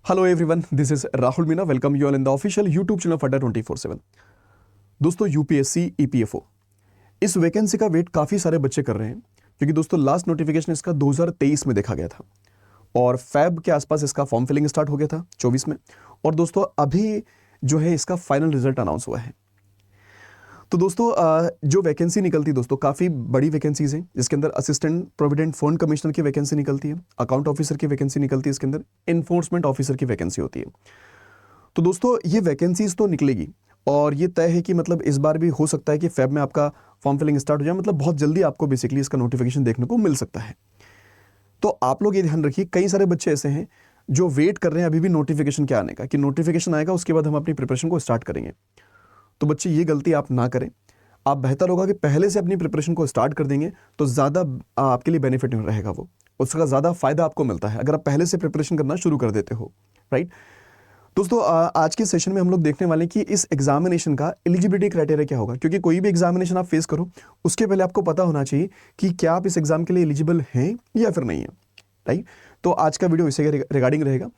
Hello everyone, this is Rahul Meena. Welcome you all in the official YouTube channel अड्डा 24/7। दोस्तों, UPSC EPFO इस vacancy का wait काफ़ी सारे बच्चे कर रहे हैं, क्योंकि दोस्तों लास्ट नोटिफिकेशन इसका 2023 में देखा गया था और फैब के आसपास इसका फॉर्म फिलिंग स्टार्ट हो गया था 24 में। और दोस्तों अभी जो है इसका फाइनल रिजल्ट अनाउंस हुआ है। तो दोस्तों जो वैकेंसी निकलती है दोस्तों, काफ़ी बड़ी वैकेंसीज हैं, जिसके अंदर असिस्टेंट प्रोविडेंट फंड कमिश्नर की वैकेंसी निकलती है, अकाउंट ऑफिसर की वैकेंसी निकलती है, इसके अंदर इन्फोर्समेंट ऑफिसर की वैकेंसी होती है। तो दोस्तों ये वैकेंसीज तो निकलेगी और ये तय है कि मतलब इस बार भी हो सकता है कि फेब में आपका फॉर्म फिलिंग स्टार्ट हो जाए, मतलब बहुत जल्दी आपको बेसिकली इसका नोटिफिकेशन देखने को मिल सकता है। तो आप लोग ये ध्यान रखिए, कई सारे बच्चे ऐसे हैं जो वेट कर रहे हैं अभी भी नोटिफिकेशन के आने का, कि नोटिफिकेशन आएगा उसके बाद हम अपनी प्रिपरेशन को स्टार्ट करेंगे। तो बच्चे ये गलती आप ना करें। आप बेहतर होगा कि पहले से अपनी प्रिपरेशन को स्टार्ट कर देंगे तो ज़्यादा आपके लिए बेनिफिट रहेगा, वो उसका ज़्यादा फायदा आपको मिलता है अगर आप पहले से प्रिपरेशन करना शुरू कर देते हो, राइट। दोस्तों आज के सेशन में हम लोग देखने वाले हैं कि इस एग्जामिनेशन का एलिजिबिलिटी क्राइटेरिया क्या होगा, क्योंकि कोई भी एग्जामिनेशन आप फेस करो उसके पहले आपको पता होना चाहिए कि क्या आप इस एग्जाम के लिए एलिजिबल हैं या फिर नहीं है, राइट। तो आज का वीडियो इसी के रिगार्डिंग रहेगा।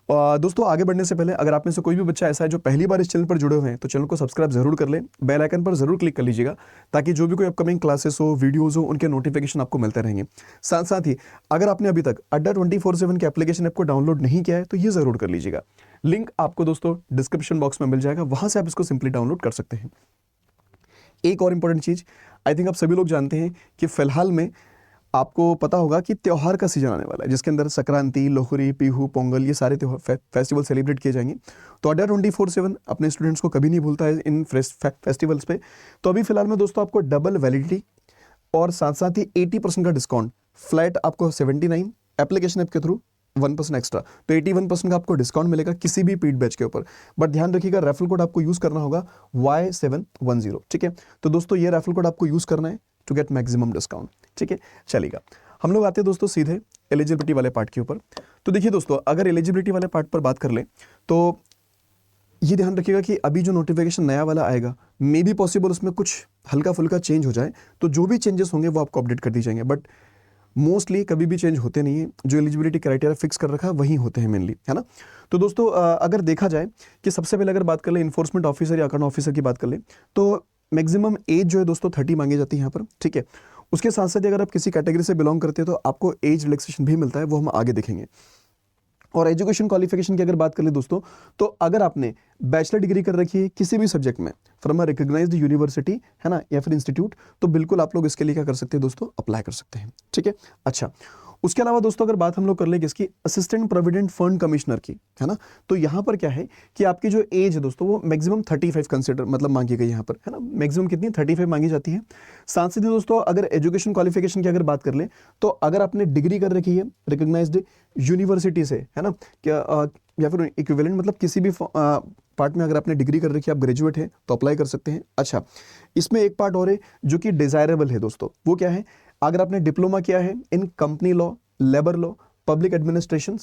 दोस्तों आगे बढ़ने से पहले अगर आप में से कोई भी बच्चा ऐसा है जो पहली बार इस चैनल पर जुड़े हुए हैं, तो चैनल को सब्सक्राइब जरूर कर लें, बेल आइकन पर जरूर क्लिक कर लीजिएगा, ताकि जो भी कोई अपकमिंग क्लासेस हो, वीडियोस हो, उनके नोटिफिकेशन आपको मिलते रहेंगे। साथ साथ ही अगर आपने अभी तक अड्डा 24/7 के एप्लीकेशन ऐप को डाउनलोड नहीं किया है तो ये जरूर कर लीजिएगा। लिंक आपको दोस्तों डिस्क्रिप्शन बॉक्स में मिल जाएगा, वहां से आप इसको सिंपली डाउनलोड कर सकते हैं। एक और इंपॉर्टेंट चीज, आई थिंक आप सभी लोग जानते हैं कि फिलहाल में आपको पता होगा कि त्यौहार का सीजन आने वाला है, जिसके अंदर संक्रांति, लोहड़ी, बिहू, पोंगल, ये सारे त्योहार फेस्टिवल सेलिब्रेट किए जाएंगे। तो अड्डा 24/7 अपने स्टूडेंट्स को कभी नहीं भूलता है इन फेस्टिवल्स पे। तो अभी फिलहाल में दोस्तों आपको डबल वैलिडिटी और साथ साथ ही 80% का डिस्काउंट, फ्लैट आपको 79, एप्लीकेशन ऐप के थ्रू 1% एक्स्ट्रा, तो 81% का आपको डिस्काउंट मिलेगा किसी भी पीड बैच के ऊपर। बट ध्यान रखिएगा, रेफरल कोड आपको यूज करना होगा Y710, ठीक है। तो दोस्तों ये रेफरल कोड आपको यूज करना है टू गेट मैक्सिमम डिस्काउंट, ठीक है। चलेगा, हम लोग आते हैं दोस्तों सीधे एलिजिबिलिटी वाले पार्ट के ऊपर। तो देखिए दोस्तों, अगर एलिजिबिलिटी वाले पार्ट पर बात कर लें तो ये ध्यान रखिएगा कि अभी जो नोटिफिकेशन नया वाला आएगा, मे बी पॉसिबल उसमें कुछ हल्का फुल्का चेंज हो जाए, तो जो भी चेंजेस होंगे वो आपको अपडेट कर दी जाएंगे। बट मोस्टली कभी भी चेंज होते नहीं है, जो एलिजिबिलिटी क्राइटेरिया फिक्स कर रखा है वही होते हैं मेनली, है ना। तो दोस्तों अगर देखा जाए कि सबसे पहले अगर बात कर ले इन्फोर्समेंट ऑफिसर या अकाउंट ऑफिसर की बात कर ले, तो मैक्सिमम एज जो है दोस्तों 30 मांगी जाती है यहाँ पर, ठीक है। उसके साथ साथ अगर आप किसी कैटेगरी से बिलोंग करते हैं तो आपको एज रिलैक्सेशन भी मिलता है, वो हम आगे देखेंगे। और एजुकेशन क्वालिफिकेशन की अगर बात कर ले दोस्तों, तो अगर आपने बैचलर डिग्री कर रखी है किसी भी सब्जेक्ट में फ्रॉम अ रिकॉग्नाइज्ड यूनिवर्सिटी, है ना, या फिर इंस्टीट्यूट, तो बिल्कुल आप लोग इसके लिए क्या कर सकते हैं दोस्तों, अप्लाई कर सकते हैं, ठीक है। अच्छा, उसके अलावा दोस्तों अगर बात हम लोग कर ले किसकी, असिस्टेंट प्रोविडेंट फंड कमिश्नर की, है ना, तो यहाँ पर क्या है कि आपकी जो एज है दोस्तों वो मैक्सिमम 35 कंसिडर मतलब मांगी गई यहाँ पर, है ना। मैक्सिमम कितनी 35 मांगी जाती है। साथ ही दोस्तों अगर एजुकेशन क्वालिफिकेशन की अगर बात कर ले, तो अगर आपने डिग्री कर रखी है रिकॉग्नाइज्ड यूनिवर्सिटी से, है ना, क्या या फिर इक्विवेलेंट मतलब किसी भी पार्ट में अगर आपने डिग्री कर रखी है, आप ग्रेजुएट हैं तो अप्लाई कर सकते हैं। अच्छा, इसमें एक पार्ट और है जो कि डिजायरेबल है दोस्तों, वो क्या है, अगर आपने डिप्लोमा किया है in company law, labour law, public administration,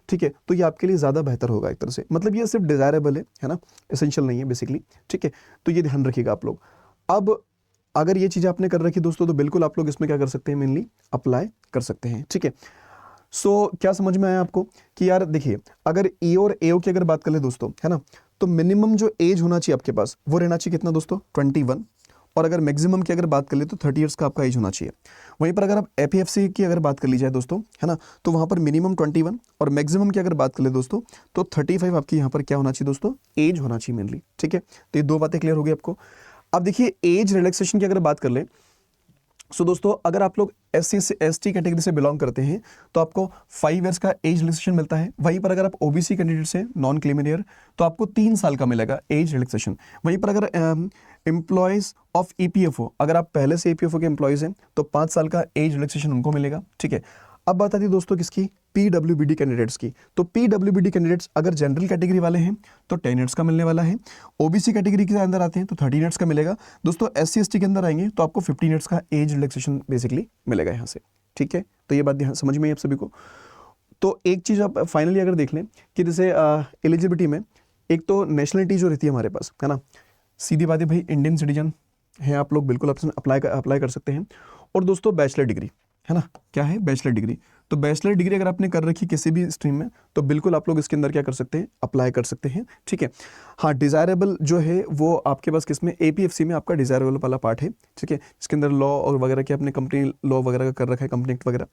ठीक है, तो ये आपके लिए ज़्यादा बेहतर होगा एक तरह से। मतलब ये सिर्फ डिजायरेबल है ना, एसेंशियल नहीं है बेसिकली, ठीक है। तो ये ध्यान रखिएगा आप लोग। अब अगर ये चीज़ आपने कर रखी दोस्तों, तो बिल्कुल आप लोग इसमें क्या कर सकते हैं, मेनली अप्लाई कर सकते हैं, ठीक है। सो क्या समझ में आया आपको कि यार देखिए, अगर ई और एओ की अगर बात कर ले दोस्तों, है ना, तो मिनिमम जो एज होना चाहिए आपके पास वो रहना चाहिए कितना दोस्तों, 21। और अगर मैक्सिमम की अगर बात कर ले तो 30 ईयर्स का आपका एज होना चाहिए। वहीं पर अगर आप एपीएफसी की अगर बात कर ली जाए दोस्तों, है ना, तो वहाँ पर मिनिमम 21 और मैक्सिमम की अगर बात कर ले दोस्तों तो 35 आपकी यहाँ पर क्या होना चाहिए दोस्तों, एज होना चाहिए मेनली, ठीक है। तो ये दो बातें क्लियर हो गई आपको। अब देखिए एज रिलैक्सेशन की अगर बात कर ले, सो दोस्तों अगर आप लोग SC से ST कैटेगरी से बिलोंग करते हैं तो आपको 5 ईयर्स का एज रिलैक्सेशन मिलता है। वहीं पर अगर आप ओबीसी कैंडिडेट से, नॉन क्रीमिलियर, तो आपको 3 साल का मिलेगा एज रिलैक्सेशन। वहीं पर अगर एम्प्लॉयज़ ऑफ EPFO, अगर आप पहले से EPFO के एम्प्लॉयज़ हैं तो 5 साल का एज रिलैक्सेशन उनको मिलेगा, ठीक है। अब बात आती है दोस्तों किसकी, PWBD कैंडिडेट्स की। तो PWBD कैंडिडेट्स अगर जनरल कैटेगरी वाले हैं तो 10 ईयर्स का मिलने वाला है। ओबीसी कैटेगरी के अंदर आते हैं तो 30 ईयर्स का मिलेगा दोस्तों। SC ST के अंदर आएंगे तो आपको 15 ईयर्स का एज रिलैक्सेशन बेसिकली मिलेगा यहाँ से, ठीक है। तो ये बात ध्यान समझ में आई आप सभी को। तो एक चीज़ आप फाइनली अगर देख लें कि जैसे एलिजिबिलिटी में एक तो नेशनलिटी जो रहती है हमारे पास, है ना, सीधी बात है भाई, इंडियन सिटीजन हैं आप लोग, बिल्कुल ऑप्शन अप्लाई कर सकते हैं। और दोस्तों बैचलर डिग्री, है ना, क्या है, बैचलर डिग्री। तो बैचलर डिग्री अगर आपने कर रखी किसी भी स्ट्रीम में तो बिल्कुल आप लोग इसके अंदर क्या कर सकते हैं, अप्लाई कर सकते हैं, ठीक है। हाँ, डिज़ायरेबल जो है वो आपके पास किसमें, एपीएफसी में आपका डिज़ायरेबल वाला पार्ट है, ठीक है, इसके अंदर लॉ और वगैरह की अपने कंपनी लॉ वगैरह का कर रखा है, कंपनी एक्ट वगैरह।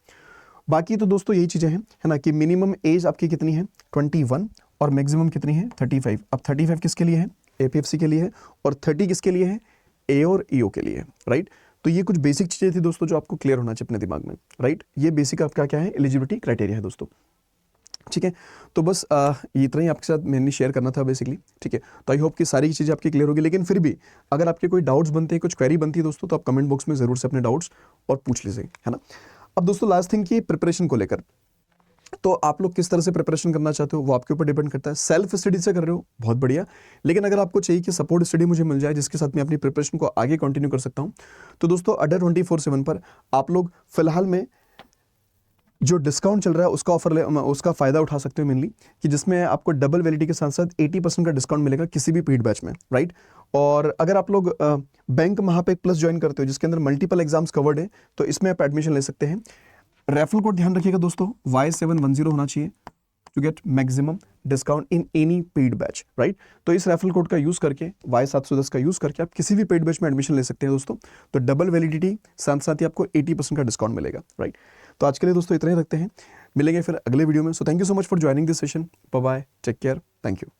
बाकी तो दोस्तों यही चीज़ें हैं, है ना, कि मिनिमम एज आपकी कितनी है 21 और मैक्सिमम कितनी है 35। अब 35 किसके लिए है, एपीएफसी के लिए है, और 30 किसके लिए है, ए और ईओ के लिए, राइट। तो ये कुछ बेसिक चीज़ें थी दोस्तों जो आपको क्लियर होना चाहिए अपने दिमाग में, राइट। ये बेसिक आपका क्या है, एलिजिबिलिटी क्राइटेरिया है दोस्तों, ठीक है। तो बस ये इतना ही आपके साथ मैंने शेयर करना था बेसिकली, ठीक है। तो आई होप कि सारी चीज़ें आपकी क्लियर होगी, लेकिन फिर भी अगर आपके कोई डाउट्स बनते हैं, कुछ क्वेरी बनती है दोस्तों, तो आप कमेंट बॉक्स में ज़रूर से अपने डाउट्स और पूछ लीजिए, है ना। अब दोस्तों लास्ट थिंग की प्रिपरेशन को लेकर, तो आप लोग किस तरह से प्रिपरेशन करना चाहते हो वो आपके ऊपर डिपेंड करता है। सेल्फ स्टडी से कर रहे हो बहुत बढ़िया, लेकिन अगर आपको चाहिए कि सपोर्ट स्टडी मुझे मिल जाए जिसके साथ मैं अपनी प्रिपरेशन को आगे कंटिन्यू कर सकता हूं, तो दोस्तों अड्डा 24/7 पर आप लोग फिलहाल में जो डिस्काउंट चल रहा है उसका उसका फायदा उठा सकते हो मेनली, कि जिसमें आपको डबल वैलिडिटी के साथ साथ 80% का डिस्काउंट मिलेगा किसी भी पेड बैच में, राइट। और अगर आप लोग बैंक महापेक प्लस ज्वाइन करते हो जिसके अंदर मल्टीपल एग्जाम्स कवर्ड है, तो इसमें आप एडमिशन ले सकते हैं। रेफरल कोड ध्यान रखिएगा दोस्तों, Y710 होना चाहिए to get maximum discount in any paid batch, right. तो इस रेफरल कोड का यूज करके, Y710 का यूज करके आप किसी भी पेड बैच में एडमिशन ले सकते हैं दोस्तों। तो डबल वैलिडिटी साथ साथ ही आपको 80% का डिस्काउंट मिलेगा, राइट। तो आज के लिए दोस्तों इतना ही रखते हैं, मिलेंगे फिर अगले वीडियो में। So thank you so much for joining this session, bye bye, take care, thank you.